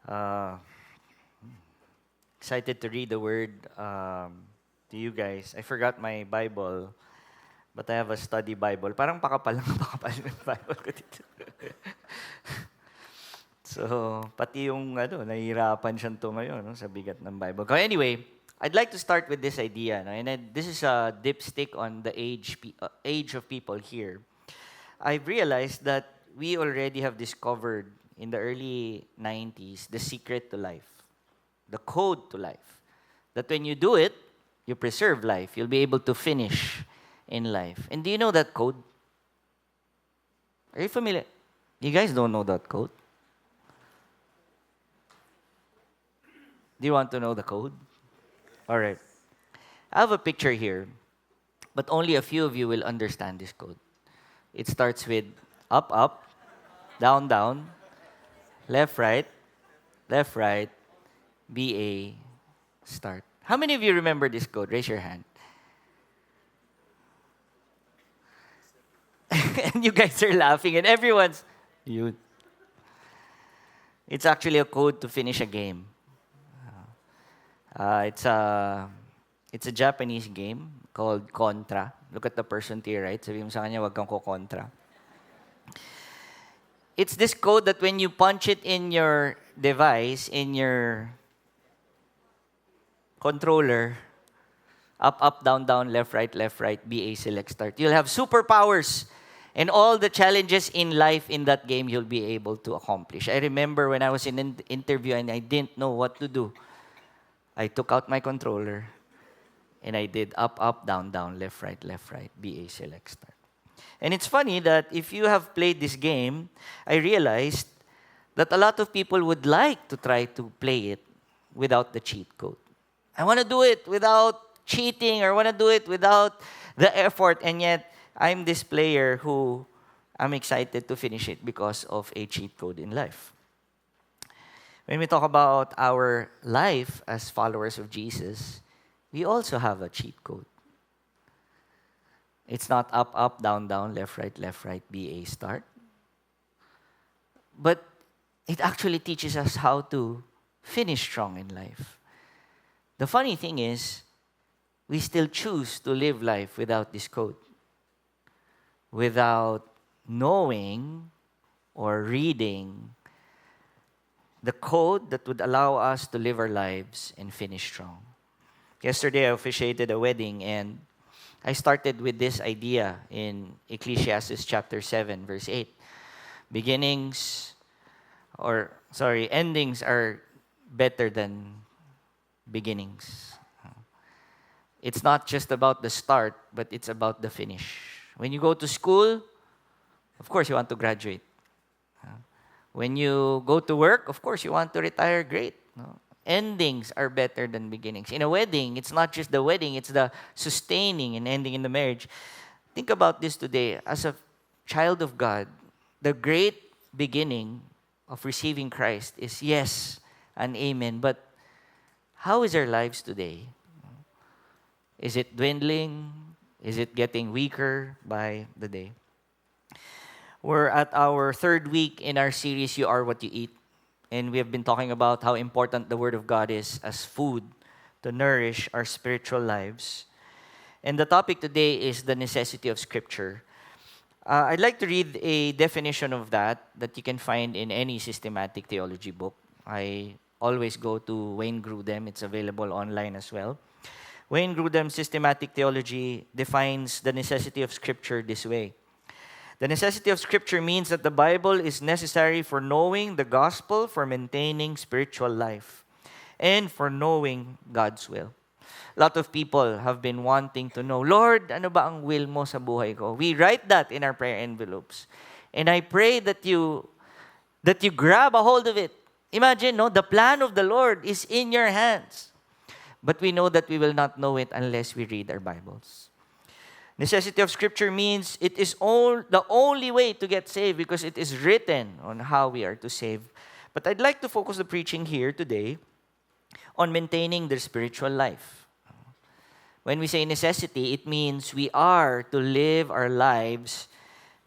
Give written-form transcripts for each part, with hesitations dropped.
Uh, Excited to read the word to you guys. I forgot my Bible, but I have a study Bible. Parang pakapal lang pakapal yung Bible ko dito. So, pati yung nahihirapan siyang tumayo sa bigat ng Bible. But anyway, I'd like to start with this idea. No? And this is a dipstick on the age of people here. I've realized that we already have discovered in the early 90s the secret to life, the code to life. That when you do it, you preserve life. You'll be able to finish in life. And do you know that code? Are you familiar? You guys don't know that code? Do you want to know the code? All right. I have a picture here, but only a few of you will understand this code. It starts with up, up, down, down, left, right, BA, start. How many of you remember this code? Raise your hand. And you guys are laughing, and everyone's, you. It's actually a code to finish a game. It's a Japanese game called Contra. Look at the person to your right. Sabi mo sa kanya, wag kang ko-contra. It's this code that when you punch it in your device, in your controller, up, up, down, down, left, right, BA, select, start. You'll have superpowers. And all the challenges in life in that game, you'll be able to accomplish. I remember when I was in an interview and I didn't know what to do. I took out my controller and I did up, up, down, down, left, right, BA, select, start. And it's funny that if you have played this game, I realized that a lot of people would like to try to play it without the cheat code. I want to do it without cheating, or want to do it without the effort, and yet I'm this player who I'm excited to finish it because of a cheat code in life. When we talk about our life as followers of Jesus, we also have a cheat code. It's not up, up, down, down, left, right, BA, start. But it actually teaches us how to finish strong in life. The funny thing is, we still choose to live life without this code, without knowing or reading the code that would allow us to live our lives and finish strong. Yesterday, I officiated a wedding, and I started with this idea in Ecclesiastes chapter 7, verse 8. Endings are better than beginnings. It's not just about the start, but it's about the finish. When you go to school, of course you want to graduate. When you go to work, of course you want to retire great. No? Endings are better than beginnings. In a wedding, it's not just the wedding, it's the sustaining and ending in the marriage. Think about this today. As a child of God, the great beginning of receiving Christ is yes and amen. But how is our lives today? Is it dwindling? Is it getting weaker by the day? We're at our third week in our series, You Are What You Eat. And we have been talking about how important the Word of God is as food to nourish our spiritual lives. And the topic today is the necessity of Scripture. I'd like to read a definition of that you can find in any systematic theology book. I always go to Wayne Grudem. It's available online as well. Wayne Grudem's systematic theology defines the necessity of Scripture this way. The necessity of Scripture means that the Bible is necessary for knowing the gospel, for maintaining spiritual life, and for knowing God's will. A lot of people have been wanting to know, Lord, ano ba ang will mo sa buhay ko? We write that in our prayer envelopes. And I pray that you grab a hold of it. Imagine, the plan of the Lord is in your hands. But we know that we will not know it unless we read our Bibles. Necessity of Scripture means it is the only way to get saved because it is written on how we are to save. But I'd like to focus the preaching here today on maintaining their spiritual life. When we say necessity, it means we are to live our lives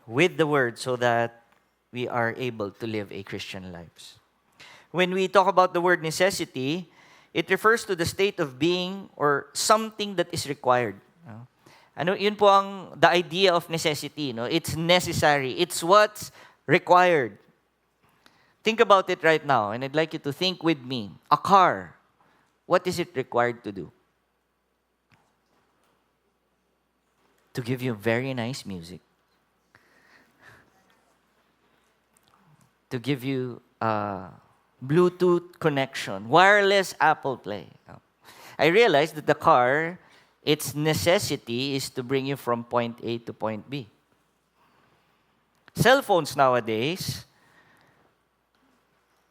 with the Word so that we are able to live a Christian life. When we talk about the word necessity, it refers to the state of being or something that is required. No? Ano, yun po the idea of necessity. No? It's necessary. It's what's required. Think about it right now, and I'd like you to think with me. A car, what is it required to do? To give you very nice music. To give you Bluetooth connection, wireless Apple Play. I realized that the car, its necessity is to bring you from point A to point B. Cell phones nowadays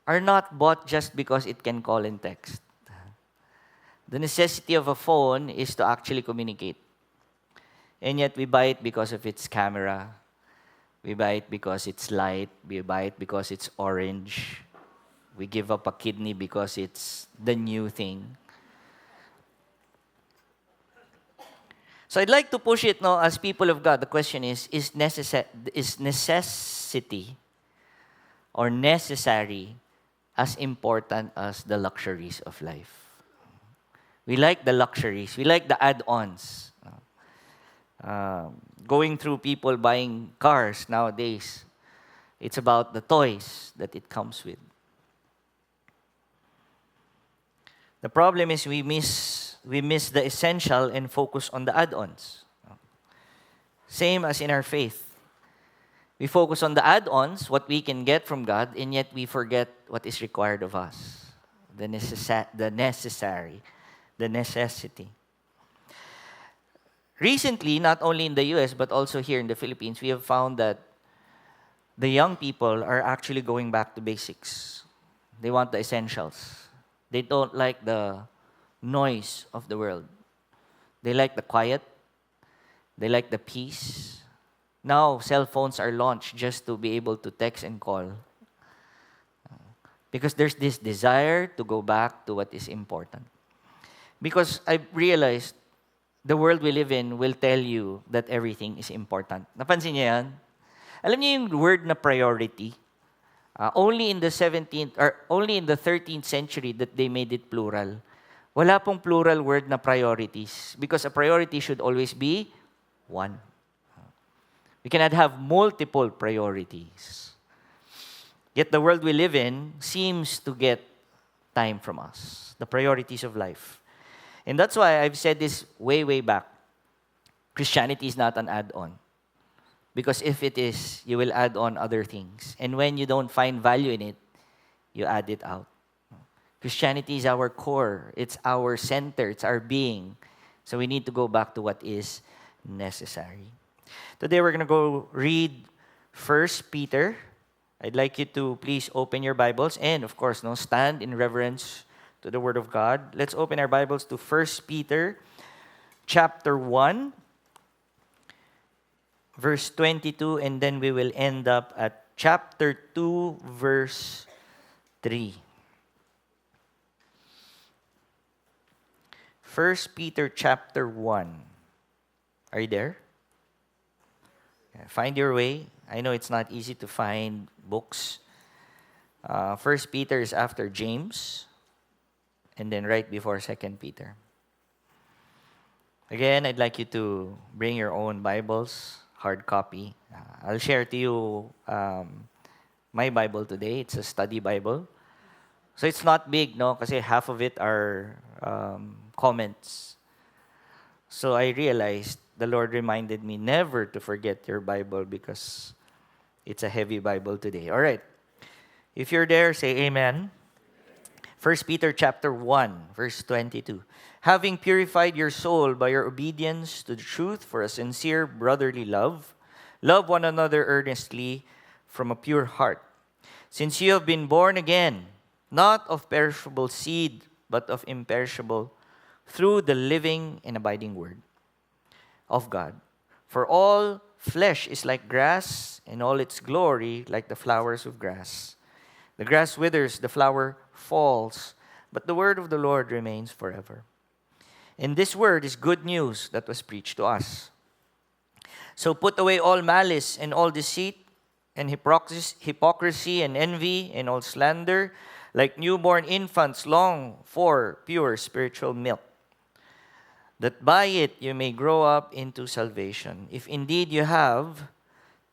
are not bought just because it can call and text. The necessity of a phone is to actually communicate. And yet we buy it because of its camera. We buy it because it's light. We buy it because it's orange. We give up a kidney because it's the new thing. So I'd like to push it now as people of God. The question is necessity or necessary as important as the luxuries of life? We like the luxuries. We like the add-ons. Going through people buying cars nowadays, it's about the toys that it comes with. The problem is we miss the essential and focus on the add-ons. Same as in our faith. We focus on the add-ons, what we can get from God, and yet we forget what is required of us. The necessary, the necessity. Recently, not only in the US, but also here in the Philippines, we have found that the young people are actually going back to basics. They want the essentials. They don't like the noise of the world. They like the quiet. They like the peace. Now, cell phones are launched just to be able to text and call. Because there's this desire to go back to what is important. Because I realized the world we live in will tell you that everything is important. Napansin niyo yan? Alam niyo yung word na priority? Only in the 17th or only in the 13th century that they made it plural. Wala pong plural word na priorities because a priority should always be one. We cannot have multiple priorities. Yet the world we live in seems to get time from us, the priorities of life. And that's why I've said this way, way back. Christianity is not an add-on. Because if it is, you will add on other things. And when you don't find value in it, you add it out. Christianity is our core. It's our center. It's our being. So we need to go back to what is necessary. Today we're going to go read 1 Peter. I'd like you to please open your Bibles and, of course, stand in reverence to the Word of God. Let's open our Bibles to 1 Peter chapter 1. Verse 22, and then we will end up at chapter 2, verse 3. 1 Peter chapter 1. Are you there? Find your way. I know it's not easy to find books. 1 Peter is after James, and then right before 2 Peter. Again, I'd like you to bring your own Bibles. Hard copy. I'll share to you my Bible today. It's a study Bible. So it's not big, no? Kasi half of it are comments. So I realized the Lord reminded me never to forget your Bible because it's a heavy Bible today. All right. If you're there, say amen. 1 Peter chapter 1, verse 22. Having purified your soul by your obedience to the truth for a sincere brotherly love, love one another earnestly from a pure heart. Since you have been born again, not of perishable seed, but of imperishable, through the living and abiding word of God. For all flesh is like grass, and all its glory like the flowers of grass. The grass withers, the flower falls, but the word of the Lord remains forever. And this word is good news that was preached to us. So put away all malice and all deceit and hypocrisy and envy and all slander. Like newborn infants long for pure spiritual milk, that by it you may grow up into salvation, if indeed you have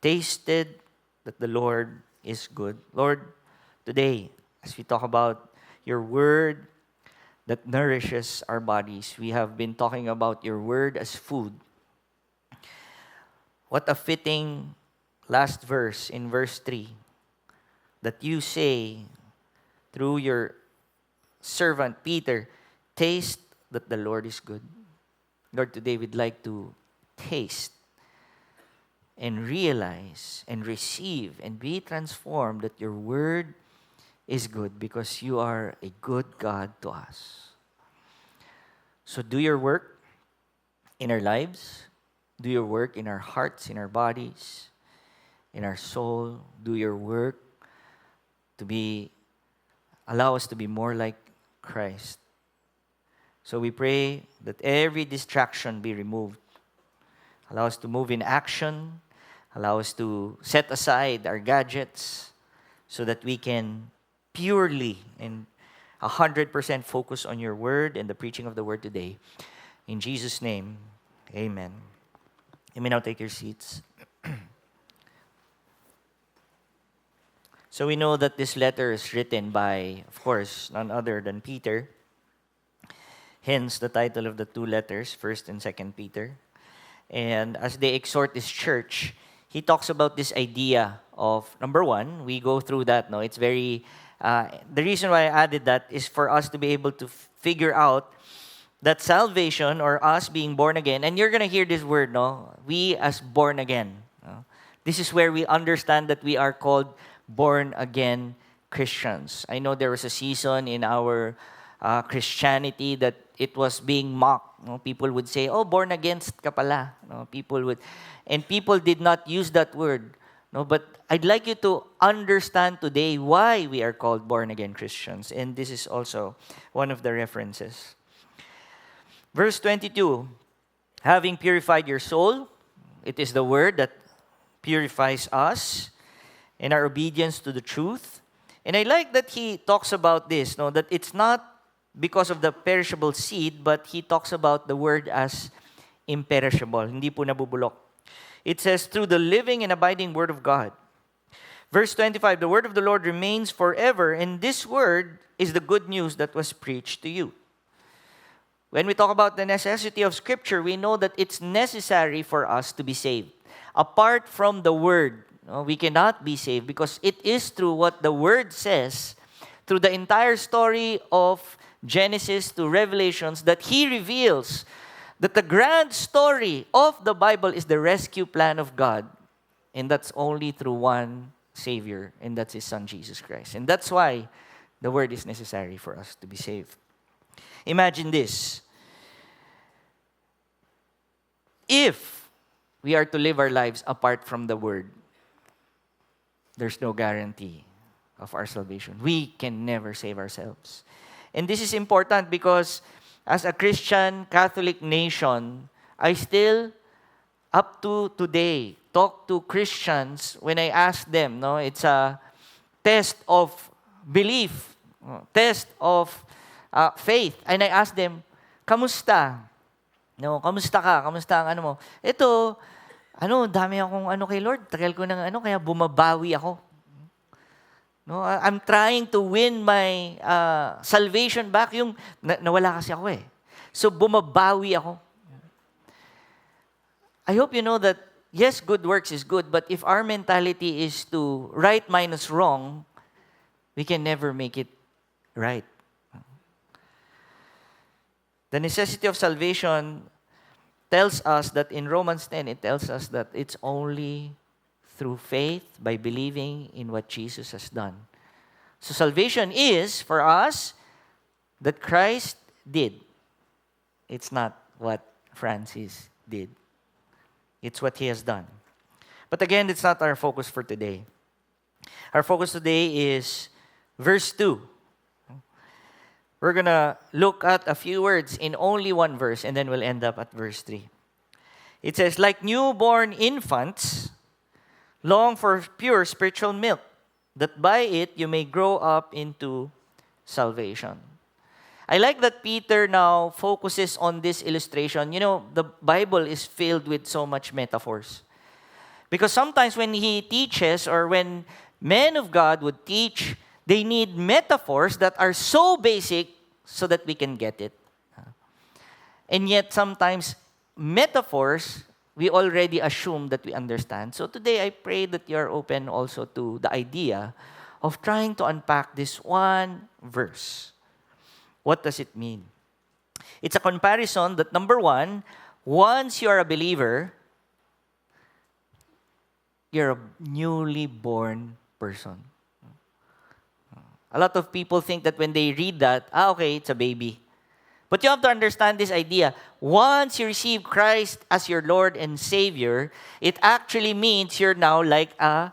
tasted that the Lord is good. Lord, today, as we talk about your word that nourishes our bodies, we have been talking about your word as food. What a fitting last verse in verse 3, that you say through your servant Peter, taste that the Lord is good. Lord, today we'd like to taste and realize and receive and be transformed that your word is good, because you are a good God to us. So do your work in our lives. Do your work in our hearts, in our bodies, in our soul. Do your work to allow us to be more like Christ. So we pray that every distraction be removed. Allow us to move in action. Allow us to set aside our gadgets so that we can purely and 100% focus on your word and the preaching of the word today. In Jesus' name, amen. You may now take your seats. So we know that this letter is written by, of course, none other than Peter. Hence the title of the two letters, 1st and 2nd Peter. And as they exhort this church, he talks about this idea of, number one, we go through that. No, it's very. The reason why I added that is for us to be able to figure out that salvation, or us being born again, and you're gonna hear this word, no? We as born again. No? This is where we understand that we are called born again Christians. I know there was a season in our Christianity that it was being mocked. No? People would say, "Oh, born again ka pala." No? People did not use that word. No, but I'd like you to understand today why we are called born again Christians, and this is also one of the references. Verse 22, having purified your soul, it is the word that purifies us in our obedience to the truth. And I like that he talks about this, no, that it's not because of the perishable seed, but he talks about the word as imperishable, hindi po nabubulok. It says, through the living and abiding word of God. Verse 25, the word of the Lord remains forever, and this word is the good news that was preached to you. When we talk about the necessity of Scripture, we know that it's necessary for us to be saved. Apart from the Word, we cannot be saved, because it is through what the Word says, through the entire story of Genesis to Revelations, that He reveals that the grand story of the Bible is the rescue plan of God. And that's only through one Savior, and that's His Son, Jesus Christ. And that's why the Word is necessary for us to be saved. Imagine this. If we are to live our lives apart from the Word, there's no guarantee of our salvation. We can never save ourselves. And this is important because as a Christian Catholic nation, I still, up to today, talk to Christians when I ask them, no, it's a test of belief, test of faith. And I ask them, kamusta? No, kamusta ka? Kamusta ang ano mo? Ito, dami akong kay Lord. Tagal ko ng kaya bumabawi ako. No, I'm trying to win my salvation back. Yung nawala kasi ako eh. So bumabawi ako. I hope you know that yes, good works is good, but if our mentality is to right minus wrong, we can never make it right. The necessity of salvation tells us that in Romans 10, it tells us that it's only through faith, by believing in what Jesus has done. So salvation is, for us, that Christ did. It's not what Francis did. It's what He has done. But again, it's not our focus for today. Our focus today is verse 2. We're going to look at a few words in only one verse, and then we'll end up at verse 3. It says, like newborn infants, long for pure spiritual milk, that by it you may grow up into salvation. I like that Peter now focuses on this illustration. You know, the Bible is filled with so much metaphors. Because sometimes when he teaches or when men of God would teach, they need metaphors that are so basic so that we can get it. And yet sometimes metaphors, we already assume that we understand. So today I pray that you are open also to the idea of trying to unpack this one verse. What does it mean? It's a comparison that, number one, once you are a believer, you're a newly born person. A lot of people think that when they read that, okay, it's a baby. But you have to understand this idea. Once you receive Christ as your Lord and Savior, it actually means you're now like a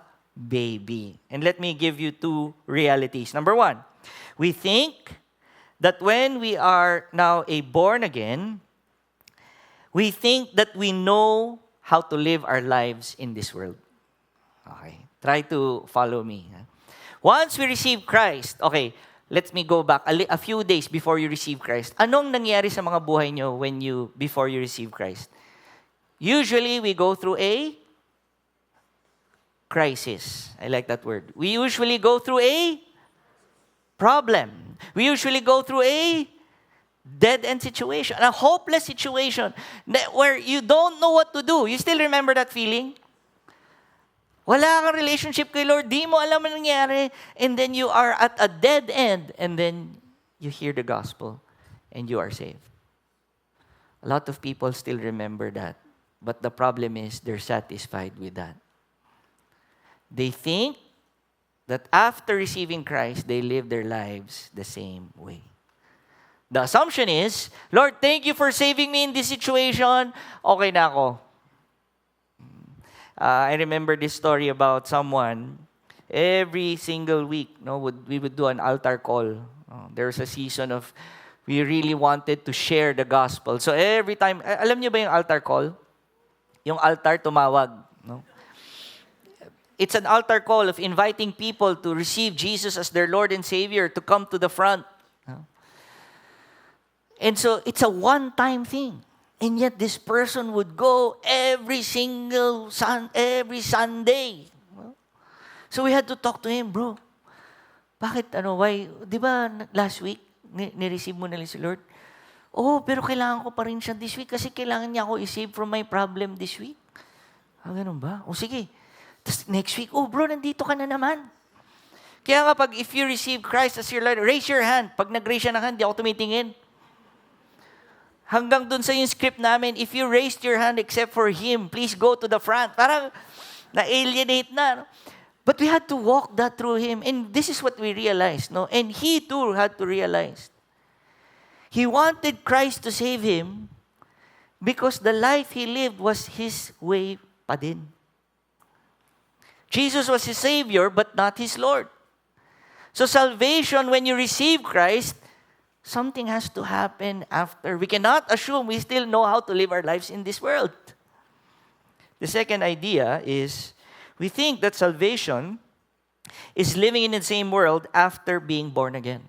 baby. And let me give you two realities. Number one, we think that when we are now a born again, we think that we know how to live our lives in this world. Okay, try to follow me. Once we receive Christ, okay, let me go back a few days before you receive Christ. Anong nangyari sa mga buhay nyo before you receive Christ? Usually, we go through a crisis. I like that word. We usually go through a problem. We usually go through a dead-end situation, a hopeless situation where you don't know what to do. You still remember that feeling? Wala kang relationship kay Lord, di mo alam ang nangyari, and then you are at a dead end, and then you hear the gospel, and you are saved. A lot of people still remember that, but the problem is they're satisfied with that. They think that after receiving Christ, they live their lives the same way. The assumption is, Lord, thank you for saving me in this situation. Okay na ako. I remember this story about someone. Every single week, we would do an altar call. There was a season of we really wanted to share the gospel. So every time, alam niyo ba yung altar call? Yung altar tumawag. No? It's an altar call of inviting people to receive Jesus as their Lord and Savior, to come to the front. No? And so it's a one-time thing. And yet this person would go every Sunday. So we had to talk to him, bro. Bakit, why? Di ba last week, ni-receive mo na si Lord? Oh, pero kailangan ko pa rin siya this week kasi kailangan niya ako i-save from my problem this week. Ganun ba? O sige. Tapos next week, bro, nandito ka na naman. Kaya nga if you receive Christ as your Lord, raise your hand. Pag nag-raise siya ng hand, di ako tumitingin. Hanggang dun sa yung script namin, if you raised your hand except for him, please go to the front. Parang na-alienate na. But we had to walk that through him. And this is what we realized. No? And he too had to realize. He wanted Christ to save him because the life he lived was his way pa din. Jesus was his Savior but not his Lord. So salvation, when you receive Christ, something has to happen after. We cannot assume we still know how to live our lives in this world. The second idea is we think that salvation is living in the same world after being born again.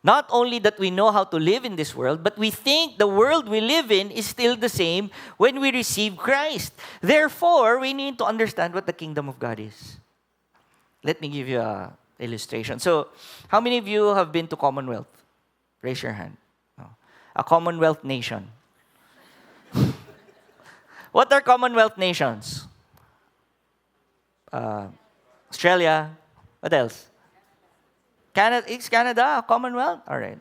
Not only that we know how to live in this world, but we think the world we live in is still the same when we receive Christ. Therefore, we need to understand what the kingdom of God is. Let me give you an illustration. So, how many of you have been to Commonwealth? Raise your hand. A Commonwealth nation. What are Commonwealth nations? Australia. What else? Canada. Is Canada a Commonwealth? All right.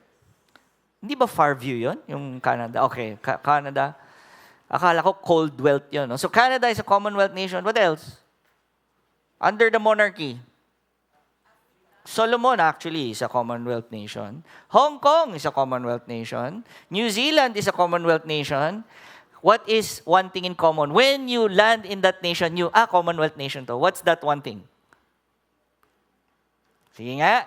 Hindi ba Farview yun? Yung Canada. Okay, Canada. Akala ko Coldwealth yun. No? So Canada is a Commonwealth nation. What else? Under the monarchy. Solomon actually is a Commonwealth nation. Hong Kong is a Commonwealth nation. New Zealand is a Commonwealth nation. What is one thing in common? When you land in that nation, Commonwealth nation to. What's that one thing? Sige nga.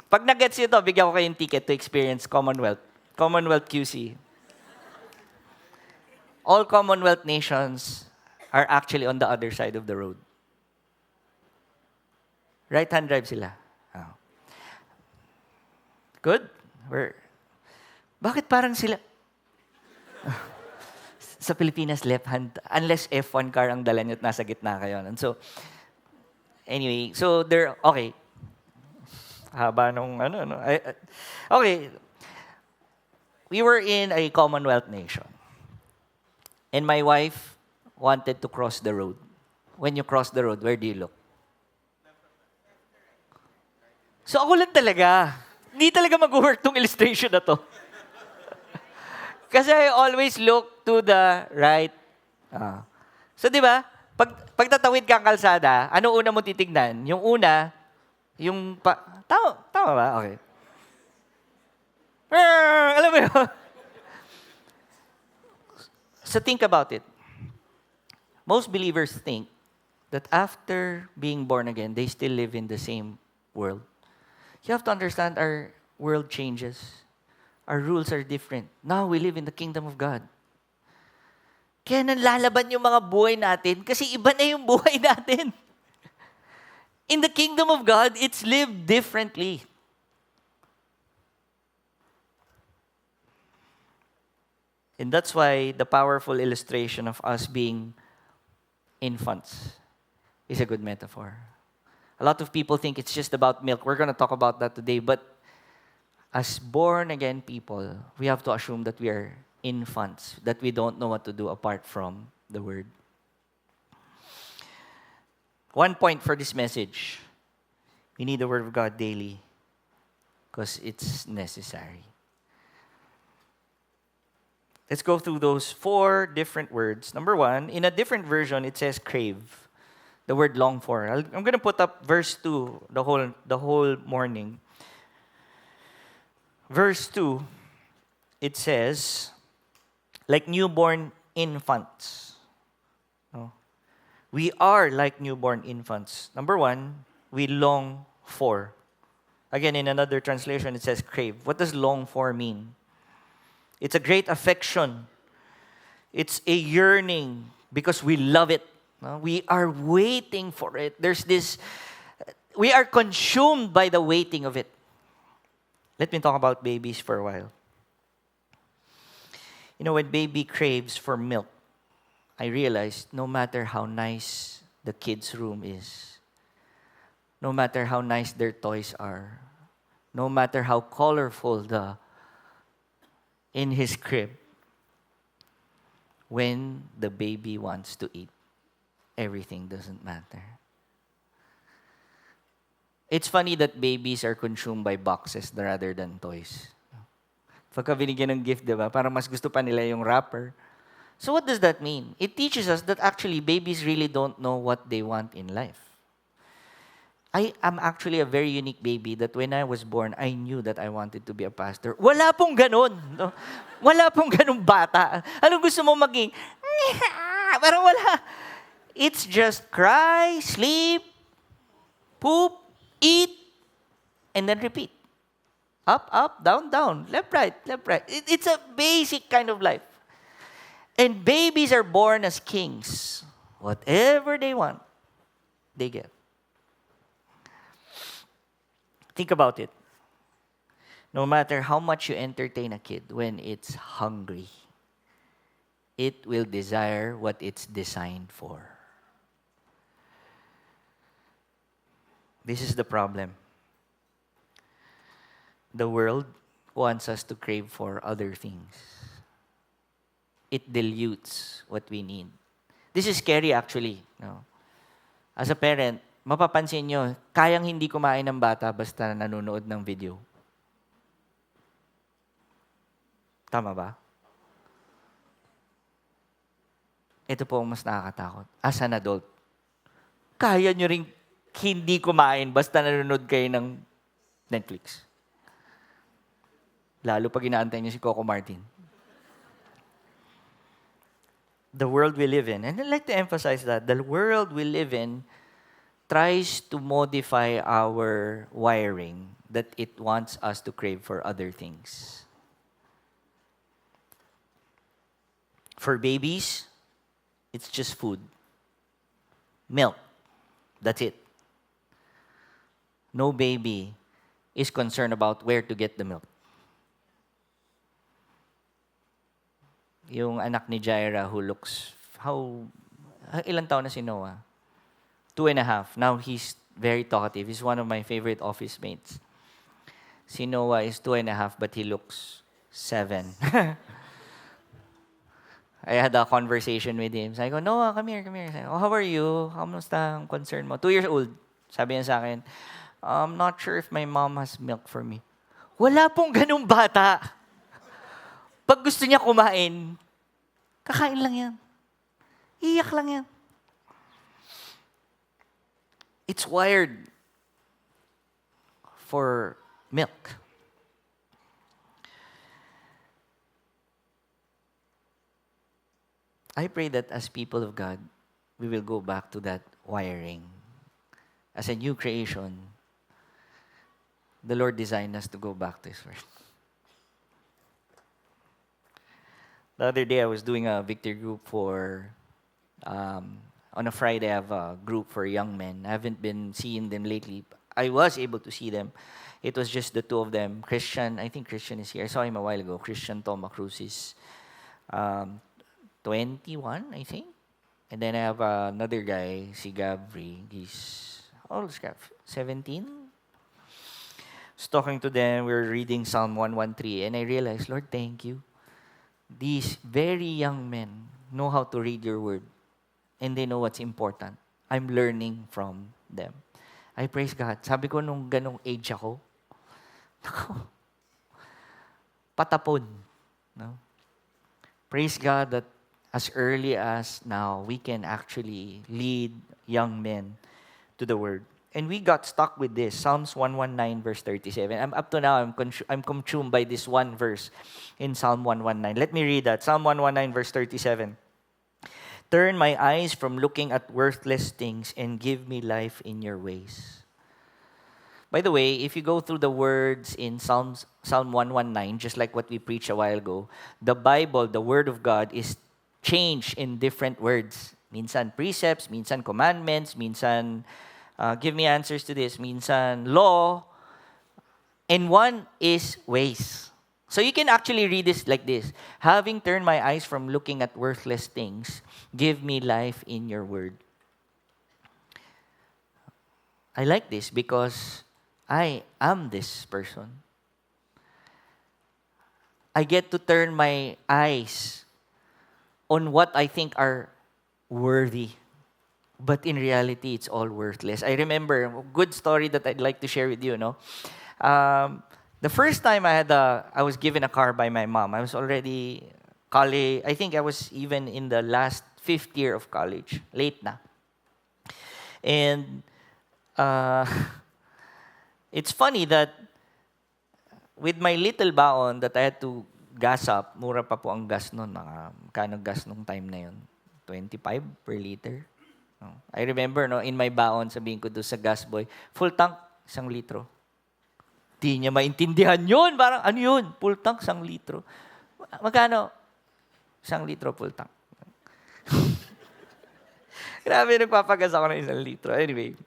Pag nag-gets nyo ito, bigyan ko kayong ticket to experience Commonwealth. Commonwealth QC. All Commonwealth nations are actually on the other side of the road. Right-hand drive sila. Oh. Good? Bakit parang sila... Sa Pilipinas, left-hand. Unless F1 car ang dala nyo at nasa gitna kayo. And so, anyway, so they're... Okay. Haba nung ano. Okay. We were in a Commonwealth nation. And my wife wanted to cross the road. When you cross the road, where do you look? So ako lang talaga. Hindi talaga mag-work tong illustration na to. Kasi I always look to the right. So di ba, pag tatawid kang kalsada, ano una mo titignan? Yung una, tama ba? Okay. Alam mo yun? So think about it. Most believers think that after being born again, they still live in the same world. You have to understand our world changes. Our rules are different. Now we live in the kingdom of God. Kaya nalalaban yung mga buhay natin kasi iba na yung buhay natin. In the kingdom of God, it's lived differently. And that's why the powerful illustration of us being infants is a good metaphor. A lot of people think it's just about milk. We're going to talk about that today. But as born-again people, we have to assume that we are infants, that we don't know what to do apart from the Word. One point for this message. We need the Word of God daily because it's necessary. Let's go through those 4 different words. Number 1, in a different version, it says crave. The word long for. I'm going to put up verse 2 the whole morning. Verse 2, it says, like newborn infants. No? We are like newborn infants. Number 1, we long for. Again, in another translation, it says crave. What does long for mean? It's a great affection. It's a yearning because we love it. No? We are waiting for it. We are consumed by the waiting of it. Let me talk about babies for a while. You know, when baby craves for milk, I realized no matter how nice the kid's room is, no matter how nice their toys are, no matter how colorful in his crib, when the baby wants to eat, everything doesn't matter. It's funny that babies are consumed by boxes rather than toys. Pagka binigyan ng gift, diba? Parang mas gusto pa nila yung wrapper. So what does that mean? It teaches us that actually babies really don't know what they want in life. I am actually a very unique baby that when I was born, I knew that I wanted to be a pastor. Wala pong ganun. No? Wala pong ganun bata. Anong gusto mo maging? Parang wala. It's just cry, sleep, poop, eat, and then repeat. Up, up, down, down, left, right, left, right. It's a basic kind of life. And babies are born as kings. Whatever they want, they get. Think about it. No matter how much you entertain a kid, when it's hungry, it will desire what it's designed for. This is the problem. The world wants us to crave for other things. It dilutes what we need. This is scary actually. No? As a parent, mapapansin nyo, kayang hindi kumain ng bata basta nanonood ng video. Tama ba? Ito po ang mas nakakatakot. As an adult, kaya nyo rin hindi kumain basta nanonood kayo ng Netflix. Lalo pag inaantay nyo si Coco Martin. The world we live in, and I'd like to emphasize that, the world we live in tries to modify our wiring that it wants us to crave for other things. For babies, it's just food. Milk. That's it. no baby is concerned about where to get the milk. Yung anak ni Jaira who looks, ilang taon na si Noah? 2.5. Now he's very talkative. He's one of my favorite office mates. Si Noah is 2.5, but he looks 7. I had a conversation with him. Sabi ko, Noah, come here. Sabi ko, how are you? Kamusta ang concern mo? 2 years old. Sabi niya sa akin, I'm not sure if my mom has milk for me. Wala pong ganung bata. Pag gusto niya kumain, kakain lang yan. Iyak lang yan. It's wired for milk. I pray that as people of God, we will go back to that wiring. As a new creation, the Lord designed us to go back to His Word. The other day, I was doing a victory group on a Friday, I have a group for young men. I haven't been seeing them lately. I was able to see them. It was just the two of them. Christian, I think Christian is here. I saw him a while ago. Christian Toma Cruz is 21, I think. And then I have another guy, si Gabri. He's, how old is Gab? 17? I was talking to them. We were reading Psalm 113. And I realized, Lord, thank you. These very young men know how to read your word. And they know what's important. I'm learning from them. I praise God. Sabi ko nung ganong age ako, patapon. No? Praise God that as early as now, we can actually lead young men to the Word. And we got stuck with this, Psalms 119, verse 37. Up to now, I'm consumed by this one verse in Psalm 119. Let me read that. Psalm 119, verse 37. Turn my eyes from looking at worthless things and give me life in your ways. By the way, if you go through the words in Psalm 119, just like what we preached a while ago, the Bible, the Word of God, is changed in different words. Minsan precepts, minsan commandments, minsan give me answers to this, minsan law, and one is ways. So you can actually read this like this. Having turned my eyes from looking at worthless things, give me life in your word. I like this because I am this person. I get to turn my eyes on what I think are worthy. But in reality, it's all worthless. I remember a good story that I'd like to share with you. The first time I was given a car by my mom, I was already college. I think I was even in the last 5th year of college, late na. And it's funny that with my little baon that I had to gas up, mura pa po ang gas noon, kano gas nung time na yun? 25 per liter. I remember, in my baon, sabihin ko doon sa gas boy, full tank, 1 litro. Di niya maintindihan yun. Parang, ano yun? Full tank, 1 litro. Magkano? 1 litro full tank. Grabe, nagpapagas ako ng 1 litro. Anyway.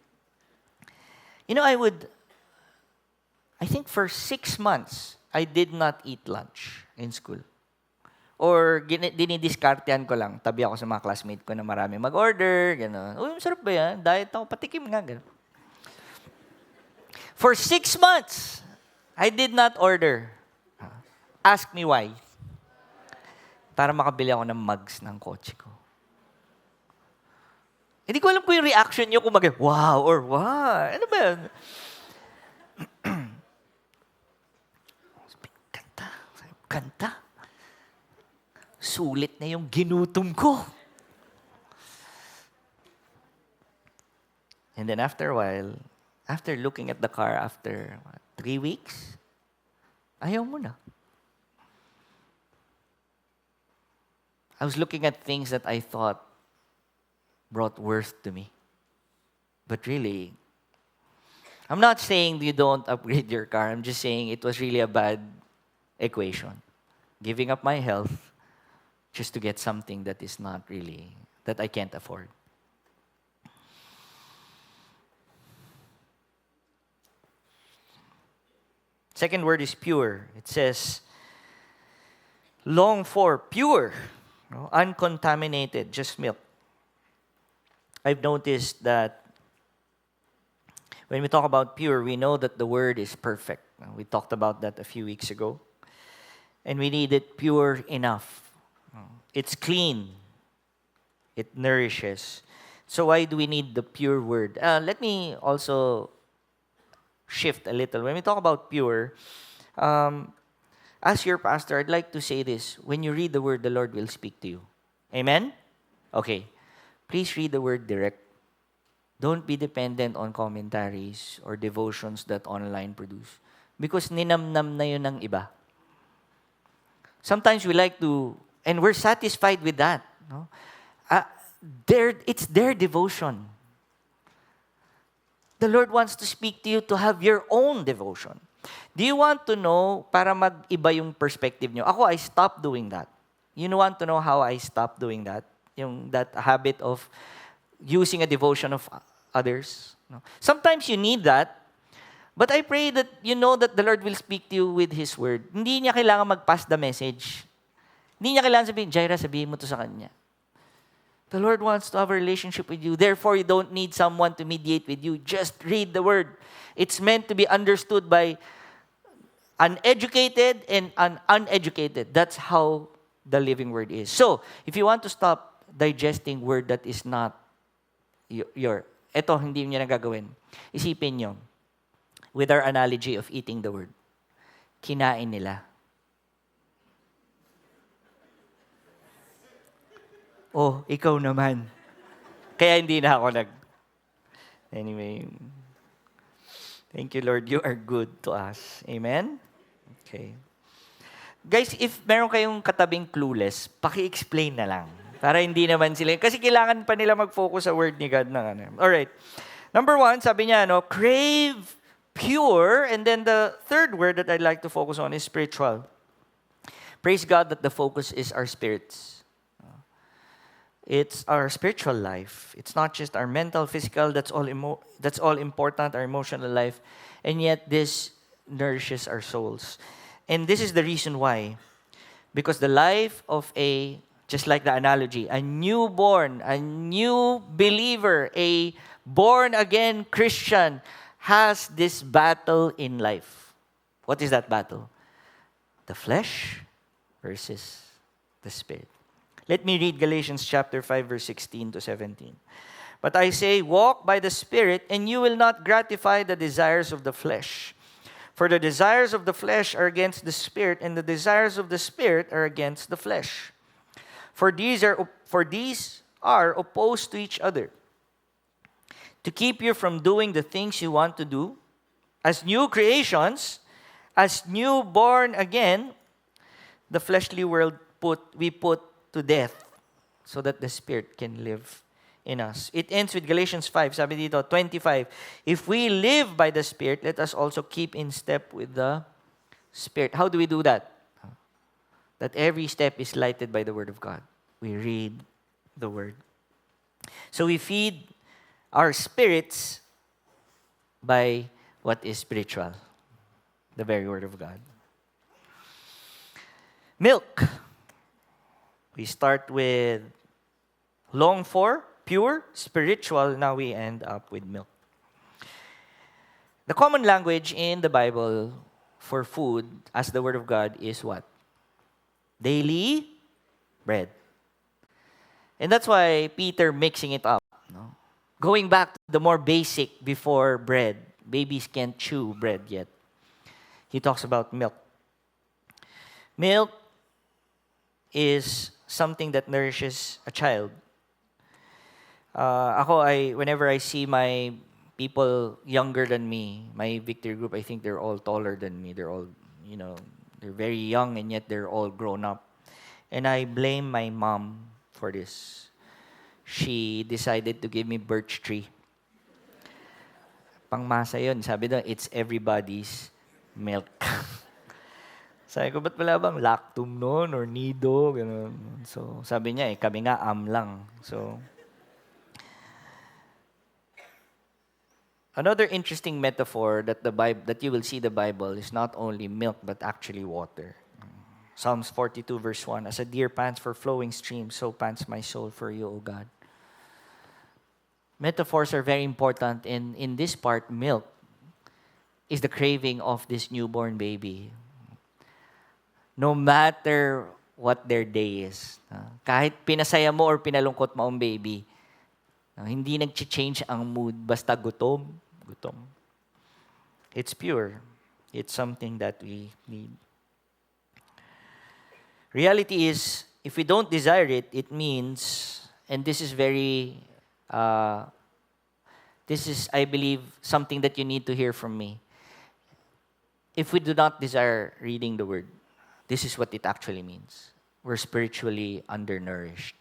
I think for 6 months, I did not eat lunch in school. Or dinidiskartehan ko lang. Tabi ako sa mga classmate ko na marami mag-order. Gano'n. Uy, masarap ba yan? Diet ako. Patikim nga. Gano'n. For 6 months, I did not order. Ask me why. Para makabili ako ng mugs ng kotse ko. Hindi ko alam kung yung reaction nyo kung wow or wow. Ano ba yan? Kanta. Sulit na yung ginutom ko. And then after a while, after looking at the car after 3 weeks, ayaw mo na. I was looking at things that I thought brought worth to me. But really, I'm not saying you don't upgrade your car. I'm just saying it was really a bad equation. Giving up my health just to get something that is not really, that I can't afford. Second word is pure. It says, long for, pure, no? Uncontaminated, just milk. I've noticed that when we talk about pure, we know that the word is perfect. We talked about that a few weeks ago. And we need it pure enough. It's clean. It nourishes. So why do we need the pure word? Let me also shift a little. When we talk about pure, as your pastor, I'd like to say this. When you read the word, the Lord will speak to you. Amen? Okay. Please read the word direct. Don't be dependent on commentaries or devotions that online produce. Because ninamnam na yun ng iba. Sometimes we like to, and we're satisfied with that. No? It's their devotion. The Lord wants to speak to you to have your own devotion. Do you want to know para mag-iba yung perspective nyo? Ako, I stopped doing that. You want to know how I stopped doing that? That habit of using a devotion of others. No? Sometimes you need that, but I pray that you know that the Lord will speak to you with His Word. Hindi niya kailangan mag-pass the message. Hindi niya kailangan sabihin, Jaira, sabihin mo to sa Kanya. The Lord wants to have a relationship with you. Therefore, you don't need someone to mediate with you. Just read the Word. It's meant to be understood by uneducated and uneducated. That's how the living Word is. So, if you want to stop digesting Word that is not eto, hindi niya na gagawin. Isipin niyo, with our analogy of eating the Word, kinain nila. Oh, ikaw naman. Kaya hindi na ako Anyway, thank you, Lord. You are good to us. Amen? Okay. Guys, if meron kayong katabing clueless, paki-explain na lang. Para hindi naman sila. Kasi kailangan pa nila mag-focus sa word ni God. Alright. Number 1, sabi niya, crave pure. And then the third word that I'd like to focus on is spiritual. Praise God that the focus is our spirits. It's our spiritual life. It's not just our mental, physical. That's all important, our emotional life. And yet this nourishes our souls. And this is the reason why. Because the life of just like the analogy, a newborn, a new believer, a born-again Christian has this battle in life. What is that battle? The flesh versus the spirit. Let me read Galatians chapter 5, verse 16 to 17. But I say, walk by the Spirit, and you will not gratify the desires of the flesh. For the desires of the flesh are against the Spirit, and the desires of the Spirit are against the flesh. For these are opposed to each other, to keep you from doing the things you want to do. As new creations, as newborn again, the fleshly world we put to death so that the Spirit can live in us. It ends with Galatians 5, sabi dito, 25. If we live by the Spirit, let us also keep in step with the Spirit. How do we do that? That every step is lighted by the Word of God. We read the Word. So we feed our spirits by what is spiritual, the very Word of God. Milk. We start with long for, pure, spiritual. Now we end up with milk. The common language in the Bible for food as the Word of God is what? Daily bread. And that's why Peter mixing it up. No? Going back to the more basic before bread. Babies can't chew bread yet. He talks about milk. Milk is something that nourishes a child. Whenever I see my people younger than me, my victory group, I think they're all taller than me. They're all, they're very young and yet they're all grown up. And I blame my mom for this. She decided to give me birch tree. Pangmasa yun. Sabi daw, it's everybody's milk. Sabi ko, ba't wala bang lactum noon or nido? Ganun. So, sabi niya, kami nga lang. So, Another interesting metaphor that the Bible that you will see the Bible is not only milk but actually water. Psalms 42 verse 1, as a deer pants for flowing streams, so pants my soul for you, O God. Metaphors are very important, and in this part, milk is the craving of this newborn baby. No matter what their day is. Kahit pinasaya mo or pinalungkot mo ang baby, hindi nag-change ang mood, basta gutom, gutom. It's pure. It's something that we need. Reality is, if we don't desire it, it means, and this is I believe, something that you need to hear from me. If we do not desire reading the Word, this is what it actually means. We're spiritually undernourished.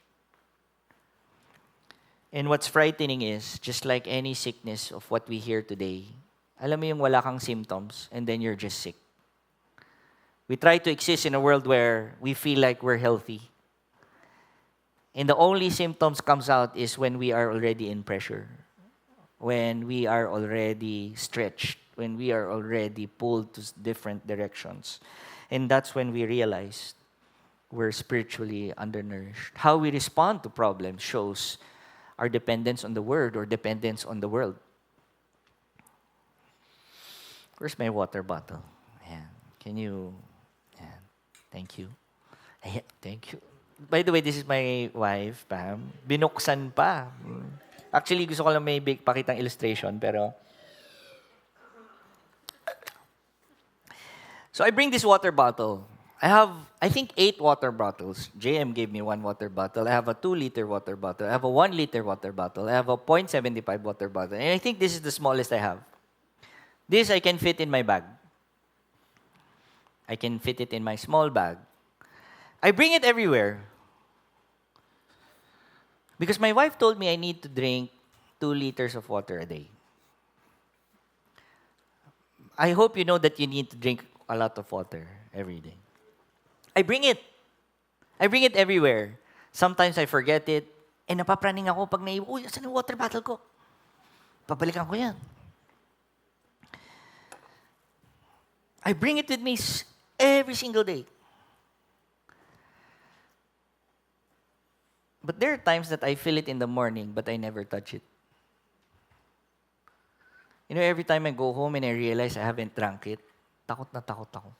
And what's frightening is, just like any sickness of what we hear today, alam mo yung wala kang symptoms and then you're just sick. We try to exist in a world where we feel like we're healthy. And the only symptoms comes out is when we are already in pressure, when we are already stretched, when we are already pulled to different directions. And that's when we realize we're spiritually undernourished. How we respond to problems shows our dependence on the Word or dependence on the world. Where's my water bottle? Ayan. Can you... Ayan. Thank you. Ayan. Thank you. By the way, this is my wife, Pam. Binuksan pa. Actually, gusto ko lang may pakitang illustration, pero... So I bring this water bottle. I have, I think, 8 water bottles. JM gave me 1 water bottle. I have a 2-liter water bottle. I have a 1-liter water bottle. I have a 0.75 water bottle. And I think this is the smallest I have. This I can fit in my bag. I can fit it in my small bag. I bring it everywhere. Because my wife told me I need to drink 2 liters of water a day. I hope you know that you need to drink a lot of water every day. I bring it. I bring it everywhere. Sometimes I forget it. Eh, napapraning ako pag naiwan. Uy, saan yung water bottle ko? Pabalikan ko yan. I bring it with me every single day. But there are times that I fill it in the morning, but I never touch it. You know, every time I go home and I realize I haven't drank it, takot na takot ako.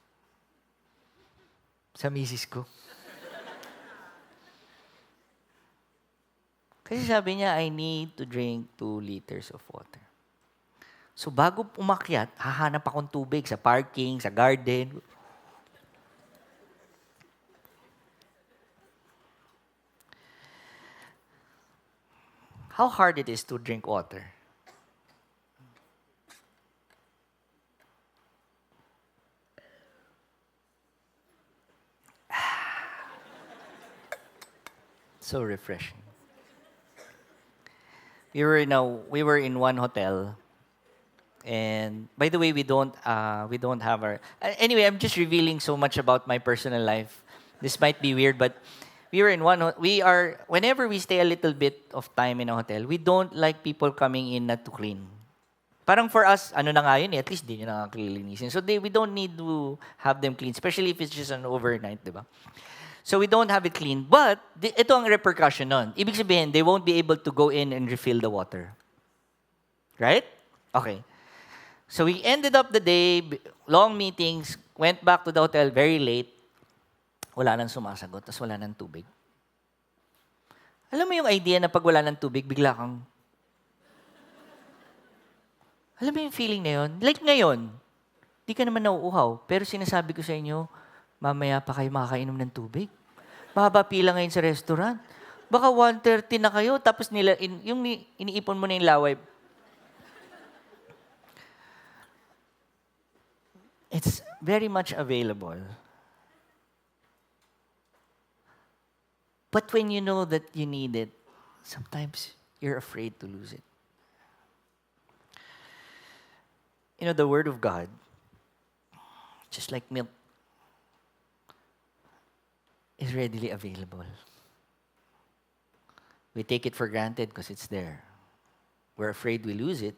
Sa misis ko. Kasi sabi niya, I need to drink 2 liters of water. So bago umakyat, hahanap akong tubig sa parking, sa garden. How hard it is to drink water. So refreshing. We were in one hotel, and by the way, we don't have our. Anyway, I'm just revealing so much about my personal life. This might be weird, but we were in whenever we stay a little bit of time in a hotel, we don't like people coming in not to clean. Parang for us, ano na nga yun at least di nyo nakakilinisin. So we don't need to have them clean, especially if it's just an overnight, di ba? So we don't have it clean. But, ito ang repercussion nun. Ibig sabihin, they won't be able to go in and refill the water. Right? Okay. So we ended up the day, long meetings, went back to the hotel very late. Wala nang sumasagot, tas wala nang tubig. Alam mo yung idea na pag wala nang tubig, bigla kang... Alam mo yung feeling na yun? Like ngayon, di ka naman nauuhaw, pero sinasabi ko sa inyo, mamaya pa kayo makakainom ng tubig. Mahaba pila ngayon sa restaurant. Baka 1:30 na kayo, tapos iniipon mo na yung laway. It's very much available. But when you know that you need it, sometimes you're afraid to lose it. You know, the Word of God, just like milk, is readily available. We take it for granted because it's there. We're afraid we lose it.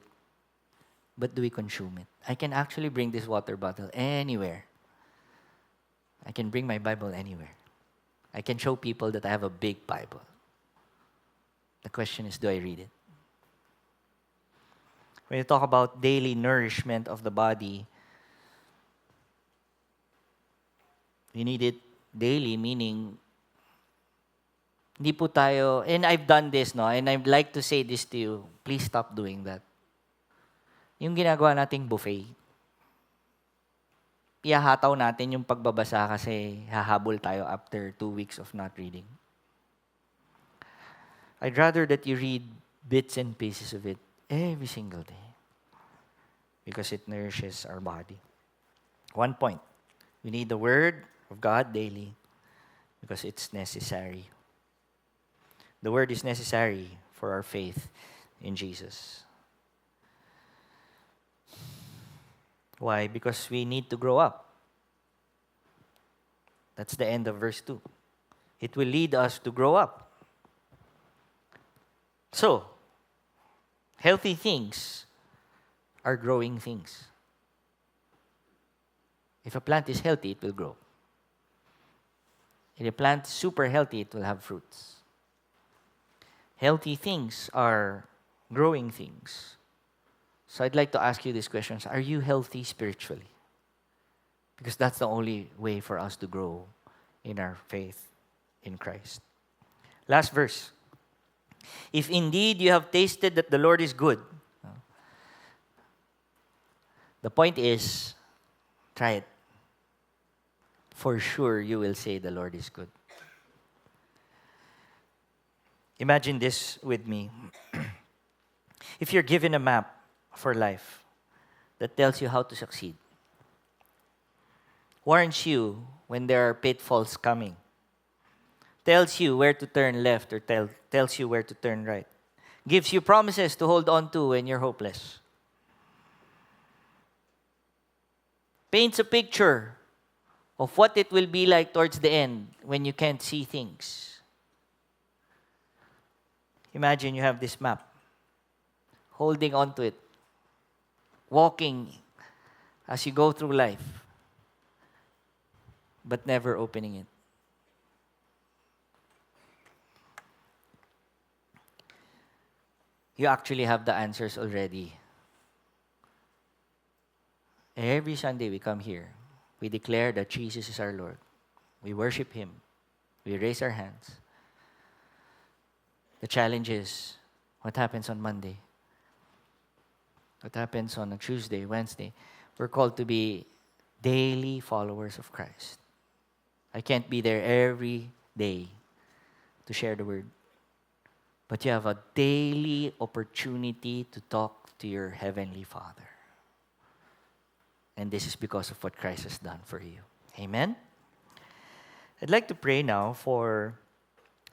but do we consume it? I can actually bring this water bottle anywhere. I can bring my Bible anywhere. I can show people that I have a big Bible. The question is, do I read it? When you talk about daily nourishment of the body, you need it daily, meaning, hindi po tayo, and I've done this, no? And I'd like to say this to you, please stop doing that. Yung ginagawa nating buffet, ihahataw natin yung pagbabasa kasi hahabol tayo after 2 weeks of not reading. I'd rather that you read bits and pieces of it every single day because it nourishes our body. 1 point, we need the Word of God daily because it's necessary. The Word is necessary for our faith in Jesus. Why? Because we need to grow up. That's the end of verse 2. It will lead us to grow up. So, healthy things are growing things. If a plant is healthy, it will grow. If a plant is super healthy, it will have fruits. Healthy things are growing things. So I'd like to ask you these questions. Are you healthy spiritually? Because that's the only way for us to grow in our faith in Christ. Last verse. If indeed you have tasted that the Lord is good. The point is, try it. For sure you will say the Lord is good. Imagine this with me. If you're given a map for life that tells you how to succeed, warns you when there are pitfalls coming, tells you where to turn left or tells you where to turn right, gives you promises to hold on to when you're hopeless, paints a picture of what it will be like towards the end when you can't see things. Imagine you have this map, holding on to it, walking as you go through life, but never opening it. You actually have the answers already. Every Sunday we come here, we declare that Jesus is our Lord. We worship Him. We raise our hands. The challenge is, what happens on Monday? What happens on a Tuesday, Wednesday? We're called to be daily followers of Christ. I can't be there every day to share the word. But you have a daily opportunity to talk to your Heavenly Father. And this is because of what Christ has done for you. Amen? I'd like to pray now for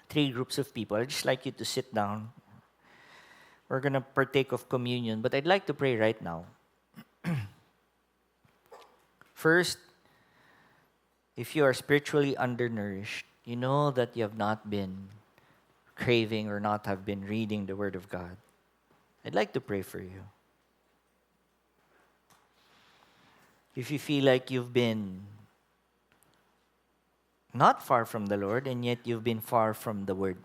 3 groups of people. I'd just like you to sit down. We're going to partake of communion, but I'd like to pray right now. First, if you are spiritually undernourished, you know that you have not been craving or not have been reading the Word of God. I'd like to pray for you. If you feel like you've been not far from the Lord and yet you've been far from the Word,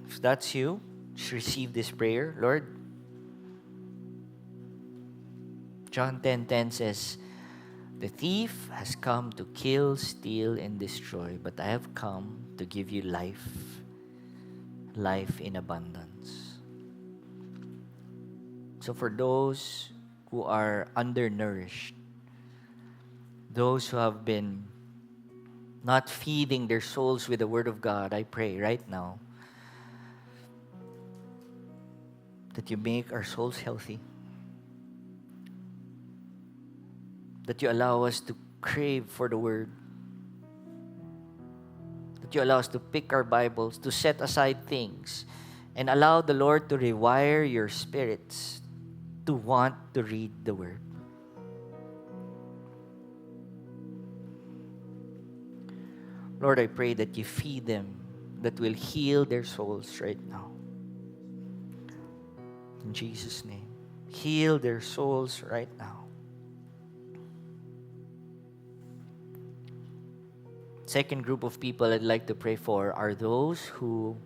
if that's you, just receive this prayer. Lord, John 10:10 says, "The thief has come to kill, steal, and destroy, but I have come to give you life, life in abundance." So for those who are undernourished, those who have been not feeding their souls with the Word of God, I pray right now that you make our souls healthy, that you allow us to crave for the Word, that you allow us to pick our Bibles, to set aside things, and allow the Lord to rewire your spirits to want to read the Word. Lord, I pray that you feed them, that will heal their souls right now. In Jesus' name. Heal their souls right now. Second group of people I'd like to pray for are those who,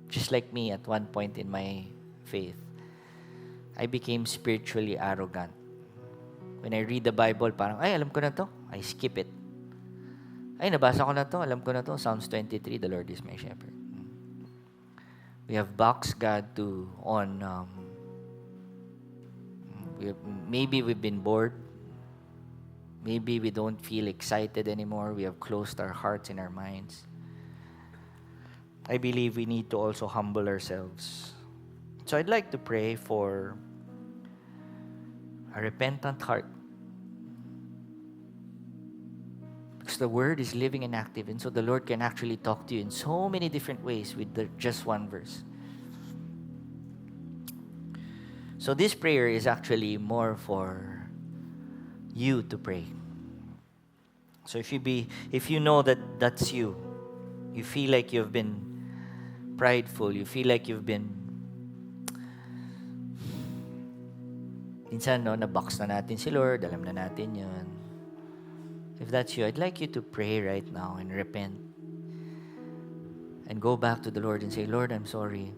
just like me at one point in my faith, I became spiritually arrogant. When I read the Bible, parang, ay, alam ko na to. I skip it. Ay, nabasa ko na to. Alam ko na to. Psalms 23, the Lord is my shepherd. We have boxed God maybe we've been bored. Maybe we don't feel excited anymore. We have closed our hearts and our minds. I believe we need to also humble ourselves. So I'd like to pray for a repentant heart. Because the Word is living and active, and so the Lord can actually talk to you in so many different ways with just one verse. So this prayer is actually more for you to pray. So if you know that that's you feel like you've been prideful, you feel like you've been minsan na-box na natin si Lord, alam na natin yun. If that's you, I'd like you to pray right now and repent. And go back to the Lord and say, Lord, I'm sorry.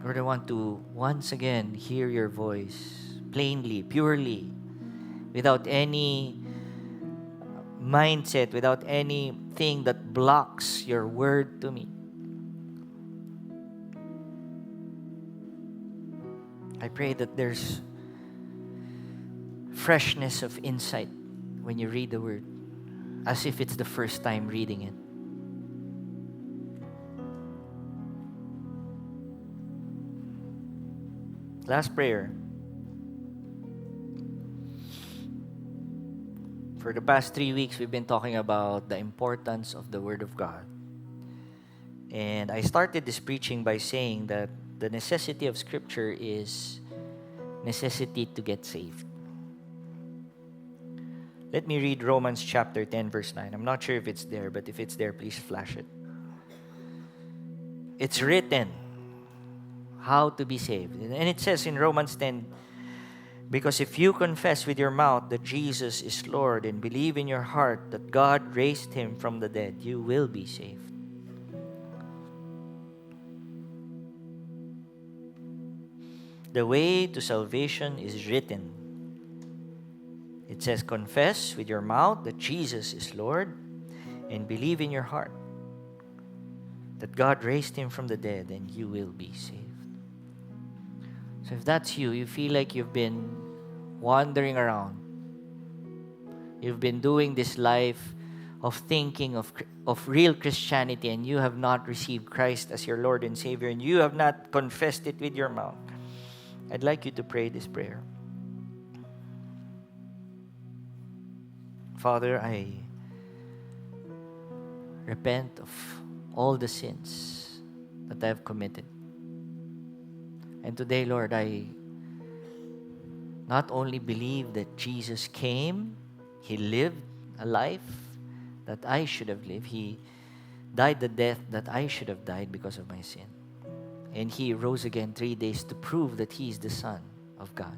Lord, I want to once again hear your voice plainly, purely, without any mindset, without anything that blocks your word to me. I pray that there's freshness of insight when you read the word, as if it's the first time reading it. Last prayer. For the past 3 weeks, we've been talking about the importance of the Word of God. And I started this preaching by saying that the necessity of Scripture is necessity to get saved. Let me read Romans chapter 10, verse 9. I'm not sure if it's there, but if it's there, please flash it. It's written how to be saved. And it says in Romans 10, because if you confess with your mouth that Jesus is Lord and believe in your heart that God raised him from the dead, you will be saved. The way to salvation is written. It says, confess with your mouth that Jesus is Lord and believe in your heart that God raised him from the dead, and you will be saved. So if that's you, you feel like you've been wandering around. You've been doing this life of thinking of real Christianity, and you have not received Christ as your Lord and Savior, and you have not confessed it with your mouth, I'd like you to pray this prayer. Father, I repent of all the sins that I have committed. And today, Lord, I not only believe that Jesus came, he lived a life that I should have lived. He died the death that I should have died because of my sin. And he rose again 3 days to prove that he is the Son of God.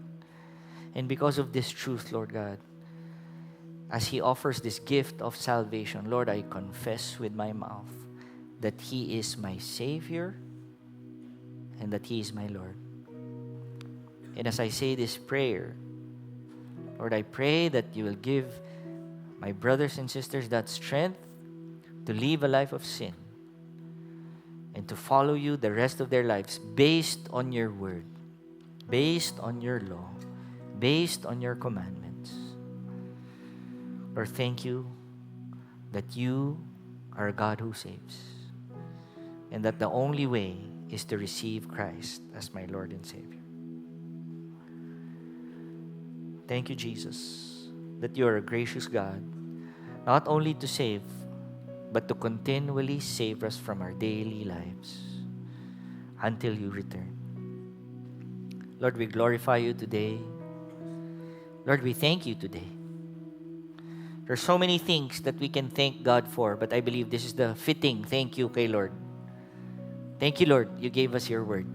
And because of this truth, Lord God, as he offers this gift of salvation, Lord, I confess with my mouth that he is my Savior and that he is my Lord. And as I say this prayer, Lord, I pray that you will give my brothers and sisters that strength to live a life of sin and to follow you the rest of their lives based on your word, based on your law, based on your commandments. Lord, thank you that you are a God who saves, and that the only way is to receive Christ as my Lord and Savior. Thank you, Jesus, that you are a gracious God, not only to save, but to continually save us from our daily lives until you return. Lord, we glorify you today. Lord, we thank you today. There's so many things that we can thank God for, but I believe this is the fitting thank you kay Lord. Thank you, Lord, you gave us your word.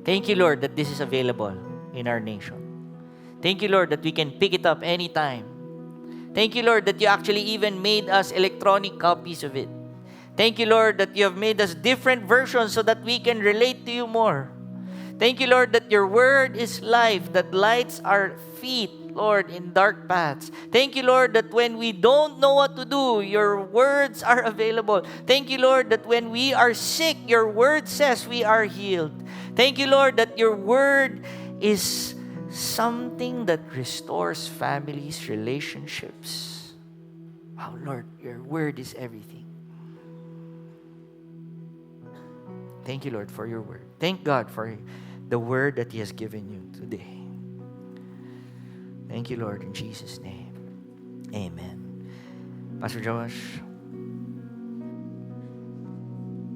Thank you, Lord, that this is available in our nation. Thank you, Lord, that we can pick it up anytime. Thank you, Lord, that you actually even made us electronic copies of it. Thank you, Lord, that you have made us different versions so that we can relate to you more. Thank you, Lord, that your word is life that lights our feet, Lord, in dark paths. Thank you, Lord, that when we don't know what to do, your words are available. Thank you, Lord, that when we are sick, your word says we are healed. Thank you, Lord, that your word is something that restores families, relationships. Wow, Lord, your word is everything. Thank you, Lord, for your word. Thank God for the word that He has given you today. Thank you, Lord, in Jesus' name. Amen. Pastor Josh.